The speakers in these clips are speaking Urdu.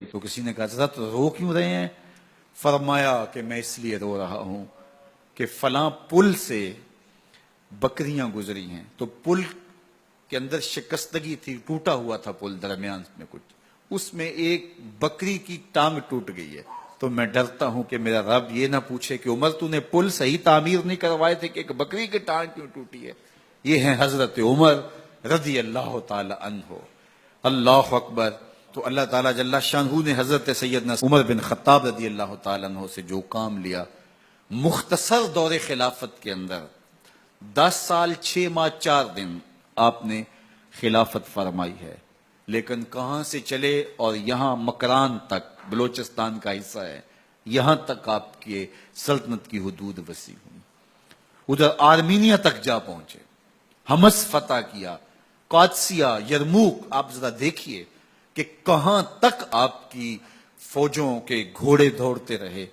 تو کسی نے کہا حضرت رو کیوں رہے ہیں؟ فرمایا کہ میں اس لیے رو رہا ہوں کہ فلاں پل سے بکریاں گزری ہیں، تو پل کے اندر شکستگی تھی، ٹوٹا ہوا تھا پل درمیان میں کچھ، اس میں ایک بکری کی ٹانگ ٹوٹ گئی ہے، تو میں ڈرتا ہوں کہ میرا رب یہ نہ پوچھے کہ عمر تو نے پل صحیح تعمیر نہیں کروائے تھے کہ ایک بکری کی ٹانگ کیوں ٹوٹی ہے۔ یہ ہیں حضرت عمر رضی اللہ تعالی عنہ۔ اللہ اکبر۔ تو اللہ تعالیٰ جل شانہ نے حضرت سیدنا عمر بن خطاب رضی اللہ تعالیٰ عنہ سے جو کام لیا، مختصر دور خلافت کے اندر 10 سال 6 ماہ 4 دن آپ نے خلافت فرمائی ہے، لیکن کہاں سے چلے اور یہاں مکران تک، بلوچستان کا حصہ ہے، یہاں تک آپ کے سلطنت کی حدود وسیع ہوئی، ادھر آرمینیا تک جا پہنچے، حمص فتح کیا، قادسیہ، یرموک۔ آپ ذرا دیکھیے کہ کہاں تک آپ کی فوجوں کے گھوڑے دوڑتے رہے،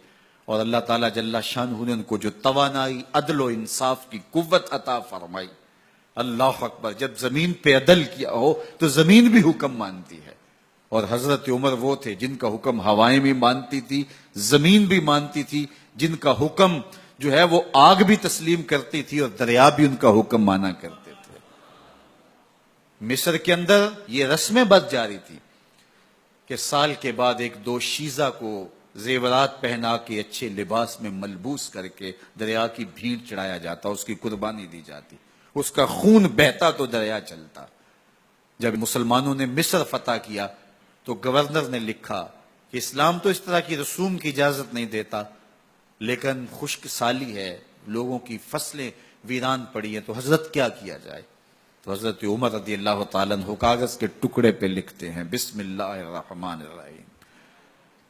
اور اللہ تعالیٰ جل شانہ نے ان کو جو توانائی، عدل و انصاف کی قوت عطا فرمائی۔ اللہ اکبر۔ جب زمین پہ عدل کیا ہو تو زمین بھی حکم مانتی ہے، اور حضرت عمر وہ تھے جن کا حکم ہوائیں بھی مانتی تھی، زمین بھی مانتی تھی، جن کا حکم جو ہے وہ آگ بھی تسلیم کرتی تھی اور دریا بھی ان کا حکم مانا کرتے تھے۔ مصر کے اندر یہ رسم بد جاری تھی کہ سال کے بعد ایک دو شیزہ کو زیورات پہنا کے اچھے لباس میں ملبوس کر کے دریا کی بھیڑ چڑھایا جاتا، اس کی قربانی دی جاتی، اس کا خون بہتا تو دریا چلتا۔ جب مسلمانوں نے مصر فتح کیا تو گورنر نے لکھا کہ اسلام تو اس طرح کی رسوم کی اجازت نہیں دیتا، لیکن خشک سالی ہے، لوگوں کی فصلیں ویران پڑی ہیں، تو حضرت کیا کیا جائے؟ تو حضرت عمر رضی اللہ تعالیٰ عنہ کاغذ کے ٹکڑے پہ لکھتے ہیں، بسم اللہ الرحمن الرحیم۔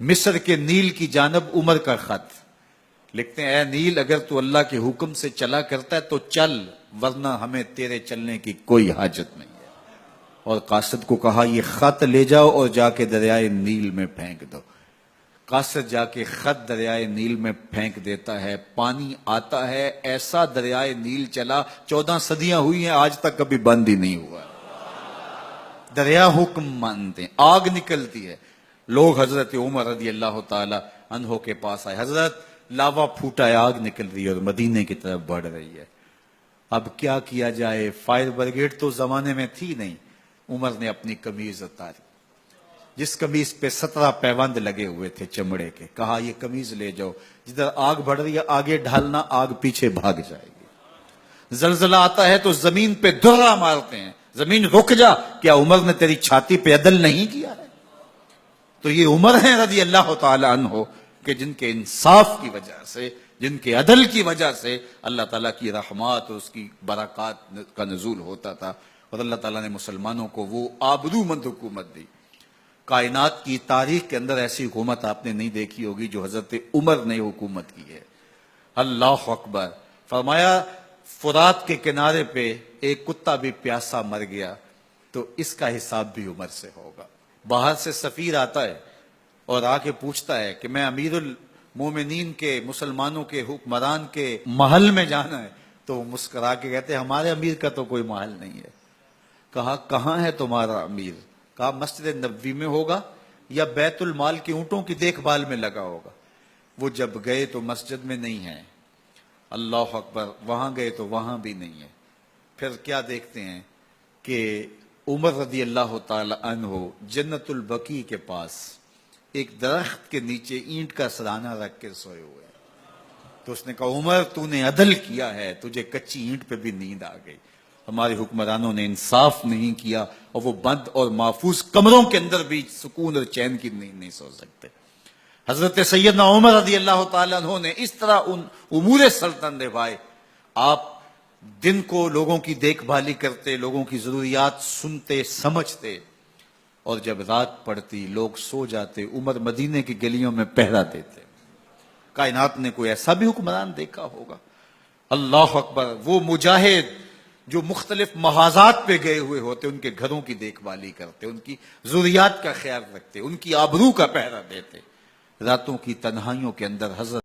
مصر کے نیل کی جانب عمر کا خط لکھتے ہیں، اے نیل، اگر تو اللہ کے حکم سے چلا کرتا ہے تو چل، ورنہ ہمیں تیرے چلنے کی کوئی حاجت نہیں ہے۔ اور قاصد کو کہا یہ خط لے جاؤ اور جا کے دریائے نیل میں پھینک دو۔ قاصد جا کے خط دریائے نیل میں پھینک دیتا ہے، پانی آتا ہے، ایسا دریائے نیل چلا، 14 صدیاں ہوئی ہیں، آج تک کبھی بند ہی نہیں ہوا۔ دریا حکم مانتے ہیں، آگ نکلتی ہے۔ لوگ حضرت عمر رضی اللہ تعالی عنہ کے پاس آئے، حضرت لاوا پھوٹا ہے، آگ نکل رہی ہے اور مدینے کی طرف بڑھ رہی ہے، اب کیا کیا جائے؟ فائر بریگیڈ تو زمانے میں تھی نہیں۔ عمر نے اپنی قمیض اتاری، جس قمیض پہ 17 پیوند لگے ہوئے تھے چمڑے کے، کہا یہ قمیض لے جاؤ، جدھر آگ بڑھ رہی ہے آگے ڈھالنا، آگ پیچھے بھاگ جائے گی۔ زلزلہ آتا ہے تو زمین پہ درہ مارتے ہیں، زمین رک جا، کیا عمر نے تیری چھاتی پہ عدل نہیں کیا ہے؟ تو یہ عمر ہیں رضی اللہ تعالی عنہ کہ جن کے انصاف کی وجہ سے، جن کے عدل کی وجہ سے اللہ تعالیٰ کی رحمات اور اس کی برکات کا نزول ہوتا تھا، اور اللہ تعالیٰ نے مسلمانوں کو وہ آبرو مند حکومت دی۔ کائنات کی تاریخ کے اندر ایسی حکومت آپ نے نہیں دیکھی ہوگی جو حضرت عمر نے حکومت کی ہے۔ اللہ اکبر۔ فرمایا فرات کے کنارے پہ ایک کتا بھی پیاسا مر گیا تو اس کا حساب بھی عمر سے ہوگا۔ باہر سے سفیر آتا ہے اور آ کے پوچھتا ہے کہ میں امیر المومنین کے، مسلمانوں کے حکمران کے محل میں جانا ہے، تو وہ مسکرا کے کہتے ہیں ہمارے امیر کا تو کوئی محل نہیں ہے۔ کہا کہاں ہے تمہارا امیر؟ کہا مسجد نبوی میں ہوگا یا بیت المال کے اونٹوں کی دیکھ بھال میں لگا ہوگا۔ وہ جب گئے تو مسجد میں نہیں ہے، اللہ اکبر، وہاں گئے تو وہاں بھی نہیں ہے۔ پھر کیا دیکھتے ہیں کہ عمر رضی اللہ تعالی عنہ جنت البقیع کے پاس ایک درخت کے نیچے اینٹ کا سرانہ رکھ کے سوئے ہوئے ہیں۔ تو اس نے کہا عمر تو نے عدل کیا ہے، تجھے کچی اینٹ پہ بھی نیند آ گئی، ہمارے حکمرانوں نے انصاف نہیں کیا، اور وہ بند اور محفوظ کمروں کے اندر بھی سکون اور چین کی نیند نہیں سو سکتے۔ حضرت سیدنا عمر رضی اللہ تعالیٰ عنہ نے اس طرح ان امور سلطنت نبھائے۔ آپ دن کو لوگوں کی دیکھ بھالی کرتے، لوگوں کی ضروریات سنتے سمجھتے، اور جب رات پڑتی لوگ سو جاتے، عمر مدینے کی گلیوں میں پہرا دیتے۔ کائنات نے کوئی ایسا بھی حکمران دیکھا ہوگا؟ اللہ اکبر۔ وہ مجاہد جو مختلف محاذات پہ گئے ہوئے ہوتے، ان کے گھروں کی دیکھ بھالی کرتے، ان کی ضروریات کا خیال رکھتے، ان کی آبرو کا پہرا دیتے۔ راتوں کی تنہائیوں کے اندر حضرت